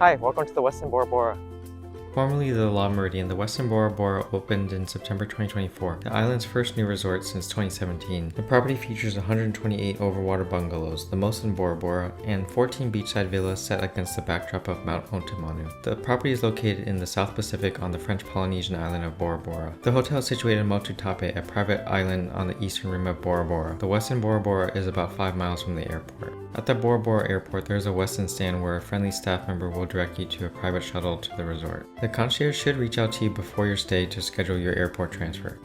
Hi, welcome to the Westin Bora Bora. Formerly the La Meridian, the Westin Bora Bora opened in September 2024, the island's first new resort since 2017. The property features 128 overwater bungalows, the most in Bora Bora, and 14 beachside villas set against the backdrop of Mount Motu. The property is located in the South Pacific on the French Polynesian island of Bora Bora. The hotel is situated in Motu, a private island on the eastern rim of Bora Bora. The Westin Bora Bora is about 5 miles from the airport. At the Bora Bora airport, there is a Westin stand where a friendly staff member will direct you to a private shuttle to the resort. The concierge should reach out to you before your stay to schedule your airport transfer.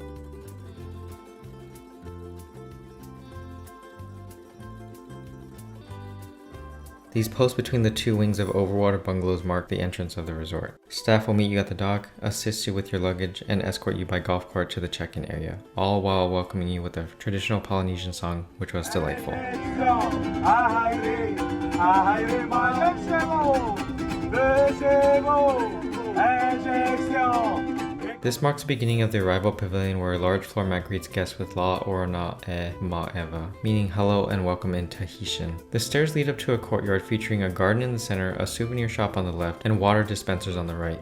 These posts between the two wings of overwater bungalows mark the entrance of the resort. Staff will meet you at the dock, assist you with your luggage, and escort you by golf cart to the check-in area, all while welcoming you with a traditional Polynesian song, which was delightful. This marks the beginning of the arrival pavilion, where a large floor mat greets guests with La Orana e Maere, meaning hello and welcome in Tahitian. The stairs lead up to a courtyard featuring a garden in the center, a souvenir shop on the left, and water dispensers on the right.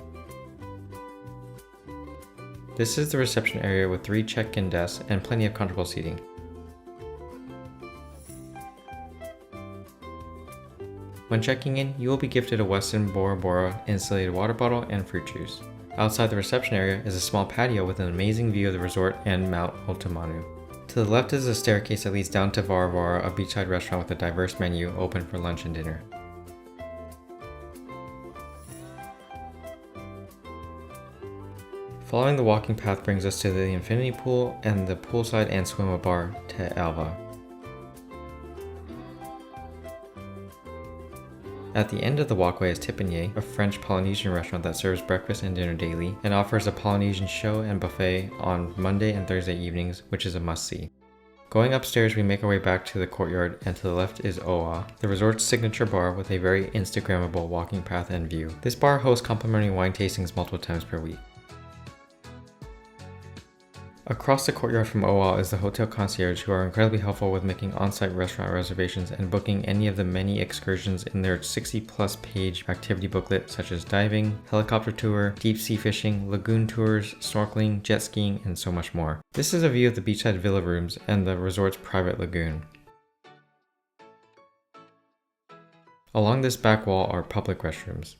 This is the reception area with 3 check-in desks and plenty of comfortable seating. When checking in, you will be gifted a Westin Bora Bora insulated water bottle and fruit juice. Outside the reception area is a small patio with an amazing view of the resort and Mount Motu. To the left is a staircase that leads down to Varavara, a beachside restaurant with a diverse menu open for lunch and dinner. Following the walking path brings us to the infinity pool and the poolside and swim bar, Te Alva. At the end of the walkway is Tipanier, a French Polynesian restaurant that serves breakfast and dinner daily and offers a Polynesian show and buffet on Monday and Thursday evenings, which is a must-see. Going upstairs, we make our way back to the courtyard, and to the left is Oa, the resort's signature bar with a very Instagrammable walking path and view. This bar hosts complimentary wine tastings multiple times per week. Across the courtyard from Oa is the hotel concierge, who are incredibly helpful with making on-site restaurant reservations and booking any of the many excursions in their 60-plus page activity booklet, such as diving, helicopter tour, deep sea fishing, lagoon tours, snorkeling, jet skiing, and so much more. This is a view of the beachside villa rooms and the resort's private lagoon. Along this back wall are public restrooms.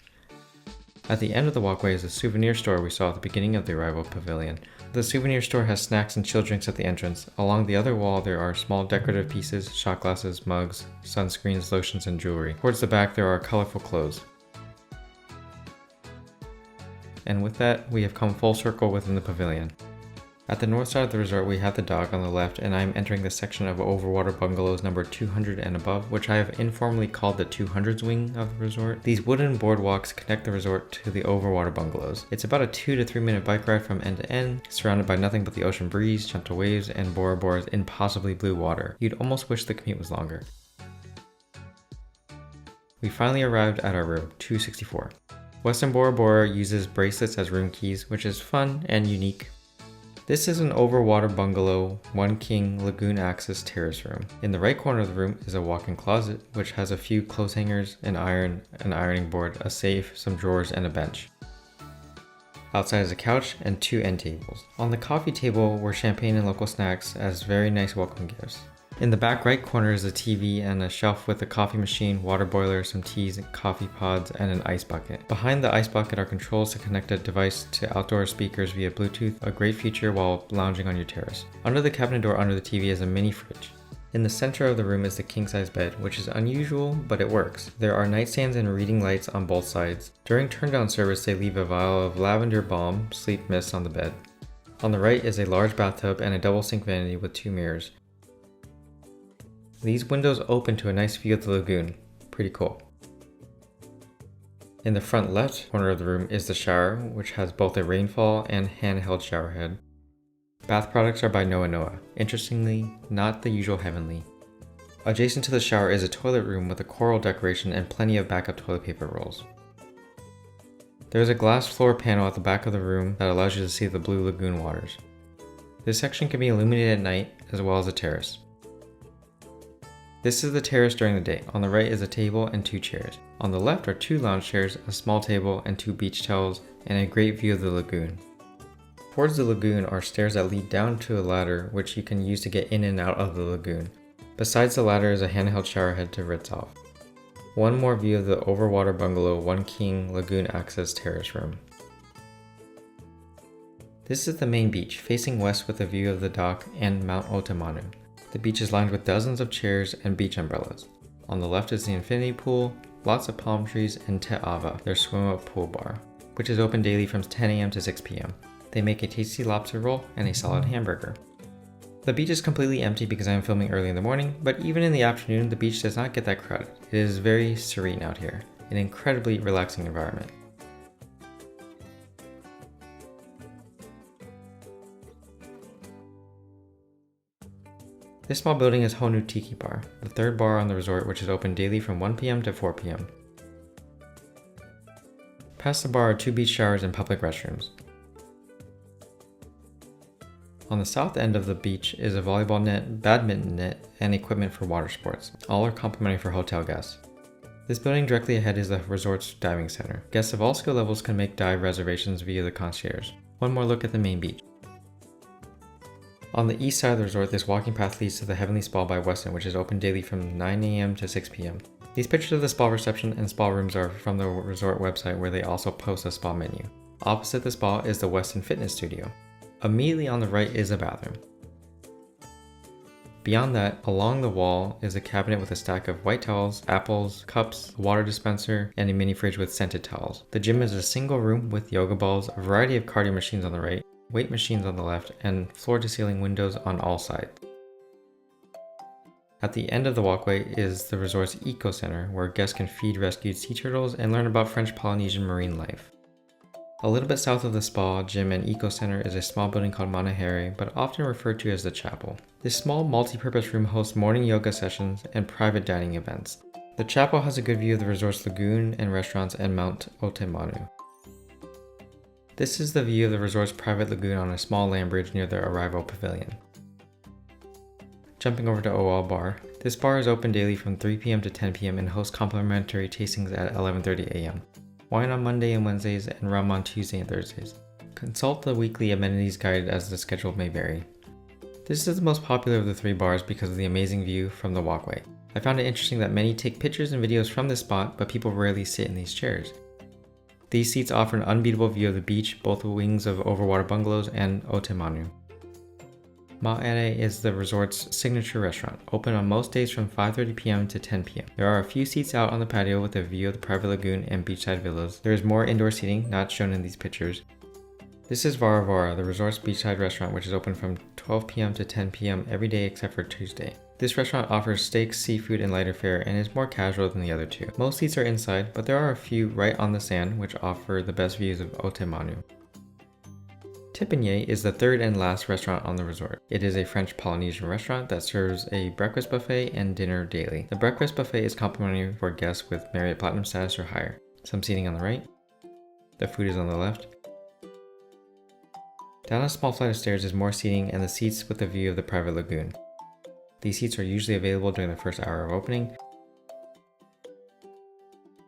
At the end of the walkway is the souvenir store we saw at the beginning of the arrival pavilion. The souvenir store has snacks and chilled drinks at the entrance. Along the other wall there are small decorative pieces, shot glasses, mugs, sunscreens, lotions, and jewelry. Towards the back there are colorful clothes. And with that, we have come full circle within the pavilion. At the north side of the resort we have the dock on the left, and I am entering the section of overwater bungalows number 200 and above, which I have informally called the 200s wing of the resort. These wooden boardwalks connect the resort to the overwater bungalows. It's about a 2 to 3 minute bike ride from end to end, surrounded by nothing but the ocean breeze, gentle waves, and Bora Bora's impossibly blue water. You'd almost wish the commute was longer. We finally arrived at our room, 264. Westin Bora Bora uses bracelets as room keys, which is fun and unique. This is an overwater bungalow, 1 king, lagoon access terrace room. In the right corner of the room is a walk-in closet, which has a few clothes hangers, an ironing board, a safe, some drawers, and a bench. Outside is a couch and 2 end tables. On the coffee table were champagne and local snacks as very nice welcome gifts. In the back right corner is a TV and a shelf with a coffee machine, water boiler, some teas, coffee pods, and an ice bucket. Behind the ice bucket are controls to connect a device to outdoor speakers via Bluetooth, a great feature while lounging on your terrace. Under the cabinet door under the TV is a mini fridge. In the center of the room is the king-size bed, which is unusual, but it works. There are nightstands and reading lights on both sides. During turn-down service, they leave a vial of lavender balm, sleep mist, on the bed. On the right is a large bathtub and a double sink vanity with 2 mirrors. These windows open to a nice view of the lagoon. Pretty cool. In the front left corner of the room is the shower, which has both a rainfall and handheld shower head. Bath products are by Noa Noa. Interestingly, not the usual heavenly. Adjacent to the shower is a toilet room with a coral decoration and plenty of backup toilet paper rolls. There is a glass floor panel at the back of the room that allows you to see the blue lagoon waters. This section can be illuminated at night, as well as the terrace. This is the terrace during the day. On the right is a table and 2 chairs. On the left are 2 lounge chairs, a small table, and 2 beach towels, and a great view of the lagoon. Towards the lagoon are stairs that lead down to a ladder which you can use to get in and out of the lagoon. Besides the ladder is a handheld showerhead to rinse off. One more view of the Overwater Bungalow 1 King Lagoon Access Terrace room. This is the main beach, facing west with a view of the dock and Mount Otemanu. The beach is lined with dozens of chairs and beach umbrellas. On the left is the infinity pool, lots of palm trees, and Te Ava, their swim-up pool bar, which is open daily from 10 a.m. to 6 p.m. They make a tasty lobster roll and a solid hamburger. The beach is completely empty because I am filming early in the morning, but even in the afternoon, the beach does not get that crowded. It is very serene out here, an incredibly relaxing environment. This small building is Honu Tiki Bar, the 3rd bar on the resort which is open daily from 1 p.m. to 4 p.m. Past the bar are 2 beach showers and public restrooms. On the south end of the beach is a volleyball net, badminton net, and equipment for water sports. All are complimentary for hotel guests. This building directly ahead is the resort's diving center. Guests of all skill levels can make dive reservations via the concierge. One more look at the main beach. On the east side of the resort, this walking path leads to the Heavenly Spa by Westin, which is open daily from 9 a.m. to 6 p.m. These pictures of the spa reception and spa rooms are from the resort website where they also post a spa menu. Opposite the spa is the Westin Fitness Studio. Immediately on the right is a bathroom. Beyond that, along the wall is a cabinet with a stack of white towels, apples, cups, a water dispenser, and a mini fridge with scented towels. The gym is a single room with yoga balls, a variety of cardio machines on the right, weight machines on the left, and floor-to-ceiling windows on all sides. At the end of the walkway is the resort's Eco Center, where guests can feed rescued sea turtles and learn about French Polynesian marine life. A little bit south of the spa, gym, and Eco Center is a small building called Maere, but often referred to as the chapel. This small multi-purpose room hosts morning yoga sessions and private dining events. The chapel has a good view of the resort's lagoon and restaurants and Mount Otemanu. This is the view of the resort's private lagoon on a small land bridge near the arrival pavilion. Jumping over to Oal Bar, this bar is open daily from 3 p.m. to 10 p.m. and hosts complimentary tastings at 11:30 a.m. Wine on Monday and Wednesdays and rum on Tuesday and Thursdays. Consult the weekly amenities guide as the schedule may vary. This is the most popular of the 3 bars because of the amazing view from the walkway. I found it interesting that many take pictures and videos from this spot, but people rarely sit in these chairs. These seats offer an unbeatable view of the beach, both wings of Overwater Bungalows and Otemanu. Maere is the resort's signature restaurant, open on most days from 5:30 p.m. to 10 p.m. There are a few seats out on the patio with a view of the private lagoon and beachside villas. There is more indoor seating, not shown in these pictures. This is Varavara, the resort's beachside restaurant, which is open from 12 p.m. to 10 p.m. every day except for Tuesday. This restaurant offers steaks, seafood, and lighter fare and is more casual than the other 2. Most seats are inside, but there are a few right on the sand which offer the best views of Otemanu. Tipanier is the 3rd and last restaurant on the resort. It is a French Polynesian restaurant that serves a breakfast buffet and dinner daily. The breakfast buffet is complimentary for guests with Marriott Platinum status or higher. Some seating on the right. The food is on the left. Down a small flight of stairs is more seating and the seats with a view of the private lagoon. These seats are usually available during the first hour of opening.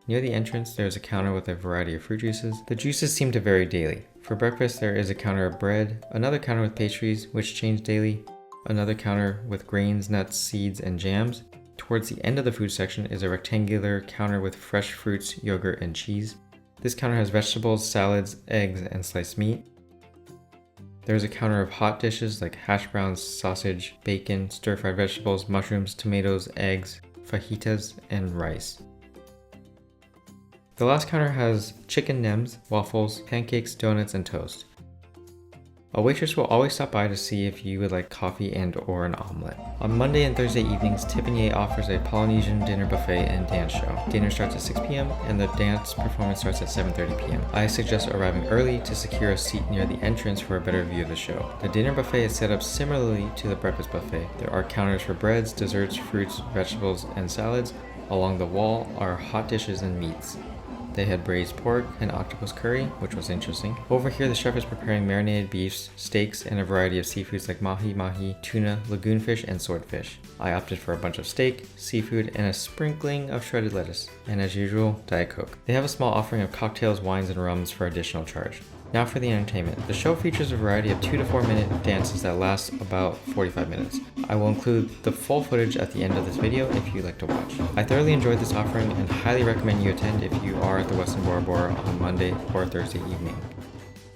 Near the entrance, there is a counter with a variety of fruit juices. The juices seem to vary daily. For breakfast, there is a counter of bread, another counter with pastries, which change daily, another counter with grains, nuts, seeds, and jams. Towards the end of the food section is a rectangular counter with fresh fruits, yogurt, and cheese. This counter has vegetables, salads, eggs, and sliced meat. There is a counter of hot dishes like hash browns, sausage, bacon, stir-fried vegetables, mushrooms, tomatoes, eggs, fajitas, and rice. The last counter has chicken nems, waffles, pancakes, donuts, and toast. A waitress will always stop by to see if you would like coffee and/or an omelet. On Monday and Thursday evenings, Tipanier offers a Polynesian dinner buffet and dance show. Dinner starts at 6 p.m. and the dance performance starts at 7:30 p.m. I suggest arriving early to secure a seat near the entrance for a better view of the show. The dinner buffet is set up similarly to the breakfast buffet. There are counters for breads, desserts, fruits, vegetables, and salads. Along the wall are hot dishes and meats. They had braised pork and octopus curry, which was interesting. Over here, the chef is preparing marinated beefs, steaks, and a variety of seafoods like mahi, tuna, lagoon fish, and swordfish. I opted for a bunch of steak, seafood, and a sprinkling of shredded lettuce. And as usual, Diet Coke. They have a small offering of cocktails, wines, and rums for additional charge. Now for the entertainment. The show features a variety of 2 to 4 minute dances that last about 45 minutes. I will include the full footage at the end of this video if you'd like to watch. I thoroughly enjoyed this offering and highly recommend you attend if you are at the Westin Bora Bora on Monday or Thursday evening.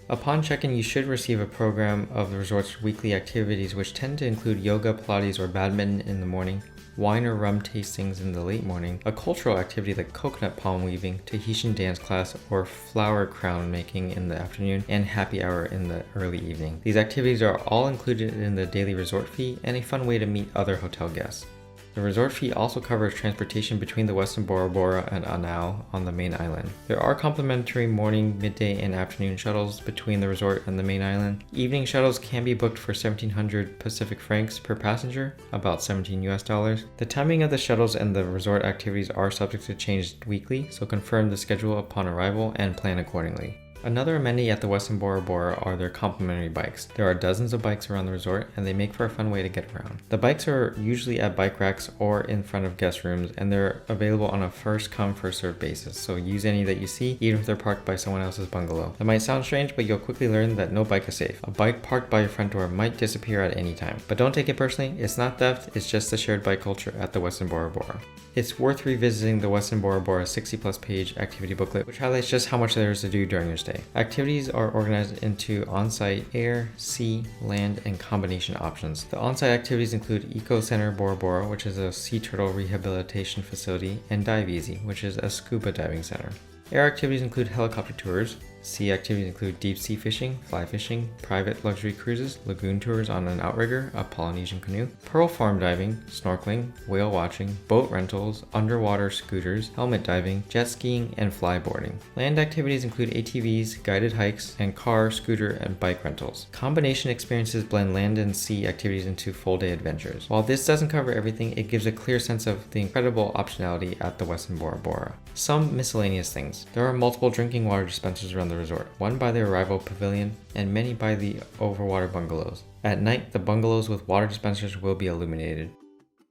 Upon check-in, you should receive a program of the resort's weekly activities, which tend to include yoga, Pilates, or badminton in the morning, wine or rum tastings in the late morning, a cultural activity like coconut palm weaving, Tahitian dance class, or flower crown making in the afternoon, and happy hour in the early evening. These activities are all included in the daily resort fee and a fun way to meet other hotel guests. The resort fee also covers transportation between the Westin Bora Bora and Anao on the main island. There are complimentary morning, midday, and afternoon shuttles between the resort and the main island. Evening shuttles can be booked for 1,700 Pacific francs per passenger, about $17 US. The timing of the shuttles and the resort activities are subject to change weekly, so confirm the schedule upon arrival and plan accordingly. Another amenity at the Westin Bora Bora are their complimentary bikes. There are dozens of bikes around the resort and they make for a fun way to get around. The bikes are usually at bike racks or in front of guest rooms and they're available on a first come first served basis, so use any that you see even if they're parked by someone else's bungalow. That might sound strange, but you'll quickly learn that no bike is safe. A bike parked by your front door might disappear at any time. But don't take it personally, it's not theft, it's just the shared bike culture at the Westin Bora Bora. It's worth revisiting the Westin Bora Bora 60+ page activity booklet, which highlights just how much there is to do during your stay. Activities are organized into on-site air, sea, land, and combination options. The on-site activities include Eco Center Bora Bora, which is a sea turtle rehabilitation facility, and Dive Easy, which is a scuba diving center. Air activities include helicopter tours. Sea activities include deep sea fishing, fly fishing, private luxury cruises, lagoon tours on an outrigger, a Polynesian canoe, pearl farm diving, snorkeling, whale watching, boat rentals, underwater scooters, helmet diving, jet skiing, and flyboarding. Land activities include ATVs, guided hikes, and car, scooter, and bike rentals. Combination experiences blend land and sea activities into full-day adventures. While this doesn't cover everything, it gives a clear sense of the incredible optionality at the Westin Bora Bora. Some miscellaneous things. There are multiple drinking water dispensers around the resort, one by the Arrival Pavilion and many by the Overwater bungalows. At night, the bungalows with water dispensers will be illuminated.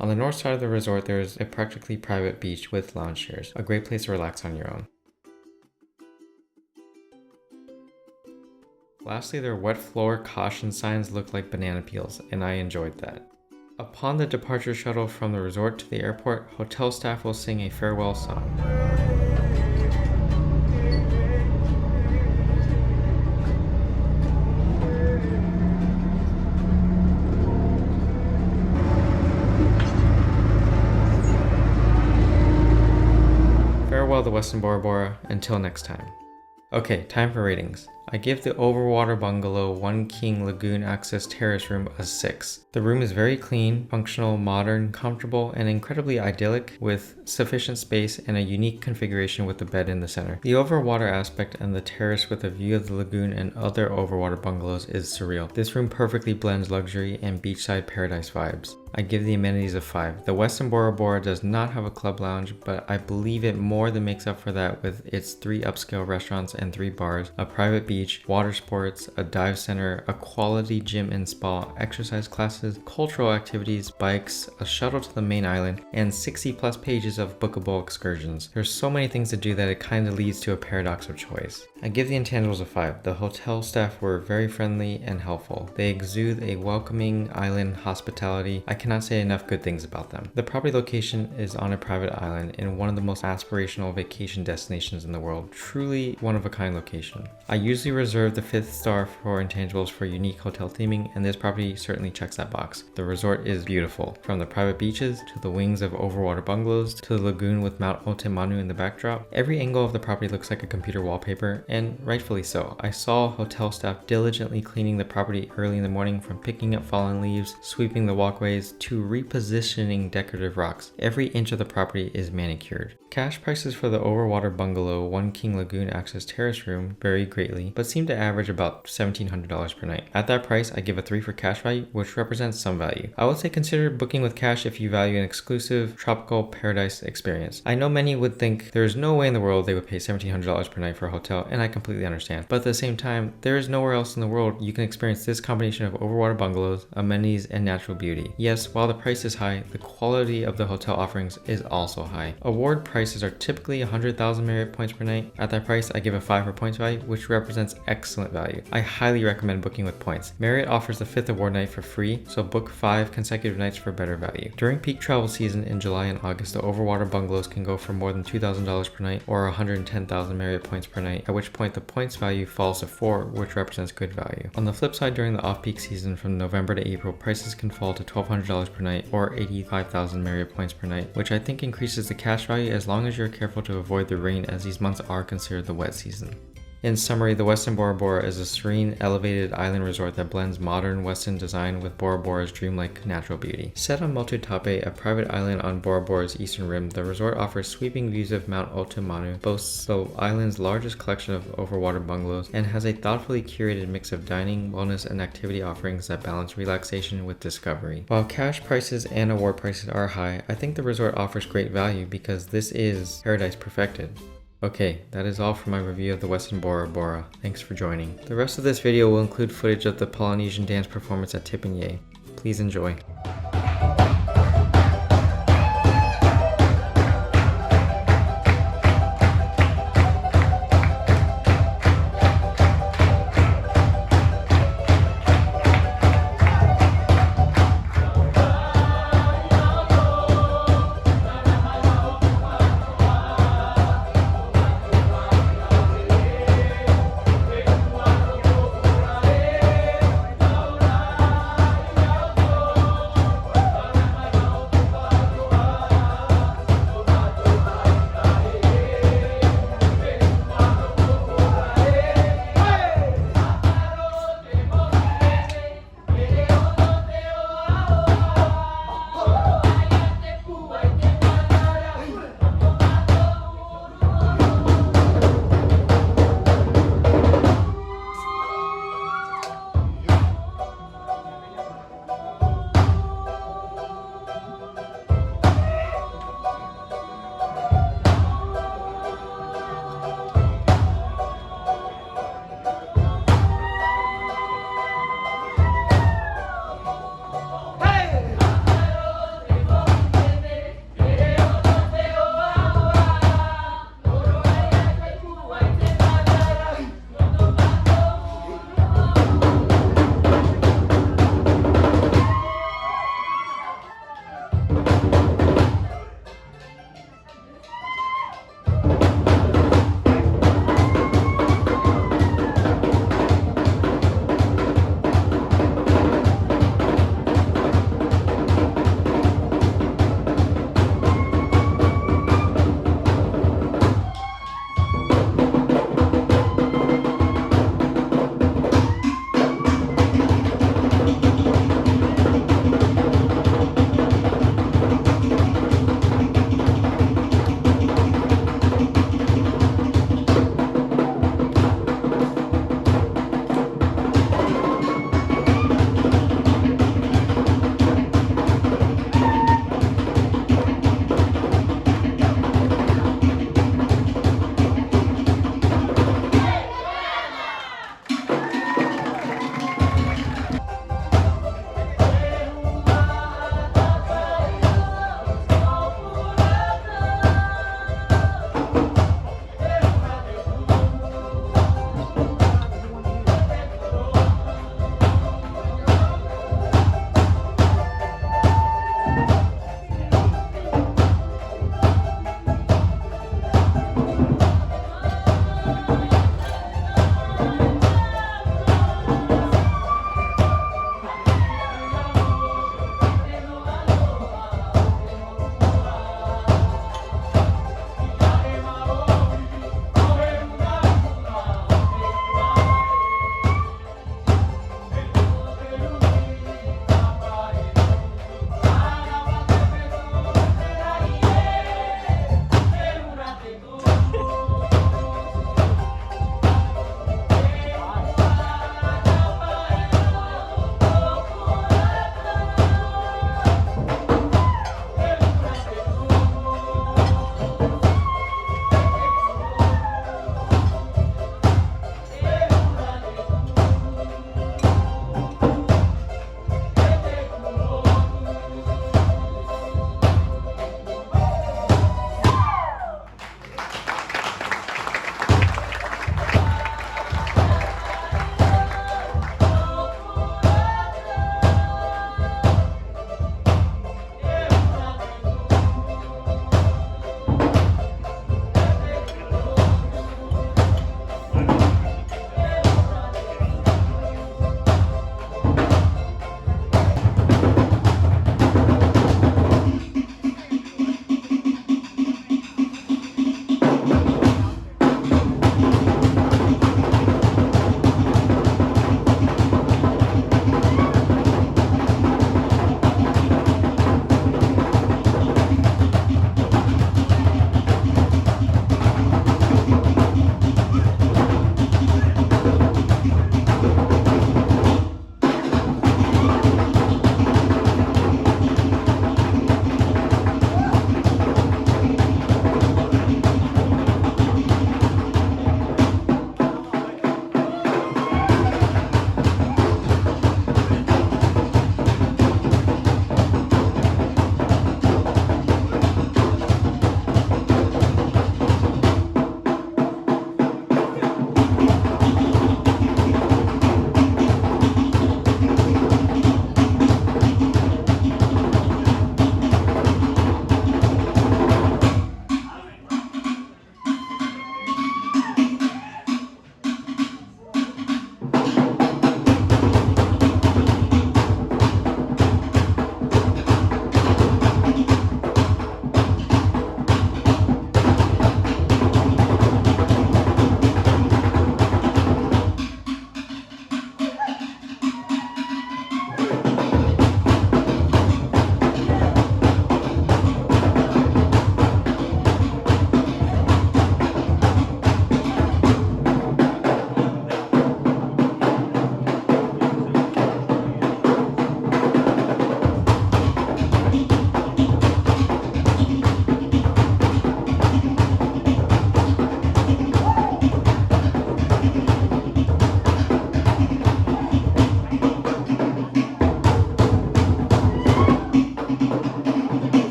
On the north side of the resort, there is a practically private beach with lounge chairs, a great place to relax on your own. Lastly, their wet floor caution signs look like banana peels, and I enjoyed that. Upon the departure shuttle from the resort to the airport, hotel staff will sing a farewell song. Farewell the Westin Bora Bora, until next time. Okay, time for ratings. I give the Overwater Bungalow 1 King Lagoon Access Terrace room a 6. The room is very clean, functional, modern, comfortable, and incredibly idyllic with sufficient space and a unique configuration with the bed in the center. The overwater aspect and the terrace with a view of the lagoon and other overwater bungalows is surreal. This room perfectly blends luxury and beachside paradise vibes. I give the amenities a 5. The Westin Bora Bora does not have a club lounge, but I believe it more than makes up for that with its 3 upscale restaurants and 3 bars, a private beach, water sports, a dive center, a quality gym and spa, exercise classes, cultural activities, bikes, a shuttle to the main island, and 60+ pages of bookable excursions. There's so many things to do that it kind of leads to a paradox of choice. I give the intangibles a 5. The hotel staff were very friendly and helpful. They exude a welcoming island hospitality. I cannot say enough good things about them. The property location is on a private island in one of the most aspirational vacation destinations in the world. Truly one of a kind location. I usually reserve the 5th star for intangibles for unique hotel theming, and this property certainly checks that box. The resort is beautiful, from the private beaches to the wings of overwater bungalows to the lagoon with Mount Otemanu in the backdrop. Every angle of the property looks like a computer wallpaper, and rightfully so. I saw hotel staff diligently cleaning the property early in the morning, from picking up fallen leaves, sweeping the walkways, displays to repositioning decorative rocks. Every inch of the property is manicured. Cash prices for the Overwater Bungalow 1 King Lagoon Access Terrace room vary greatly, but seem to average about $1,700 per night. At that price, I give a 3 for cash value, which represents some value. I would say consider booking with cash if you value an exclusive tropical paradise experience. I know many would think there is no way in the world they would pay $1,700 per night for a hotel, and I completely understand. But at the same time, there is nowhere else in the world you can experience this combination of overwater bungalows, amenities, and natural beauty. Yes, while the price is high, the quality of the hotel offerings is also high. Award prices are typically 100,000 Marriott points per night. At that price, I give a 5 for points value, which represents excellent value. I highly recommend booking with points. Marriott offers the 5th award night for free, so book 5 consecutive nights for better value. During peak travel season in July and August, the overwater bungalows can go for more than $2,000 per night or 110,000 Marriott points per night, at which point the points value falls to 4, which represents good value. On the flip side, during the off-peak season from November to April, prices can fall to $1,200 per night or 85,000 Marriott points per night, which I think increases the cash value as long as you're careful to avoid the rain, as these months are considered the wet season. In summary, the Westin Bora Bora is a serene, elevated island resort that blends modern Western design with Bora Bora's dreamlike natural beauty. Set on Motu, a private island on Bora Bora's eastern rim, the resort offers sweeping views of Mount Otomanu, boasts the island's largest collection of overwater bungalows, and has a thoughtfully curated mix of dining, wellness, and activity offerings that balance relaxation with discovery. While cash prices and award prices are high, I think the resort offers great value because this is paradise perfected. Okay, that is all for my review of the Westin Bora Bora. Thanks for joining. The rest of this video will include footage of the Polynesian dance performance at Tipanier. Please enjoy.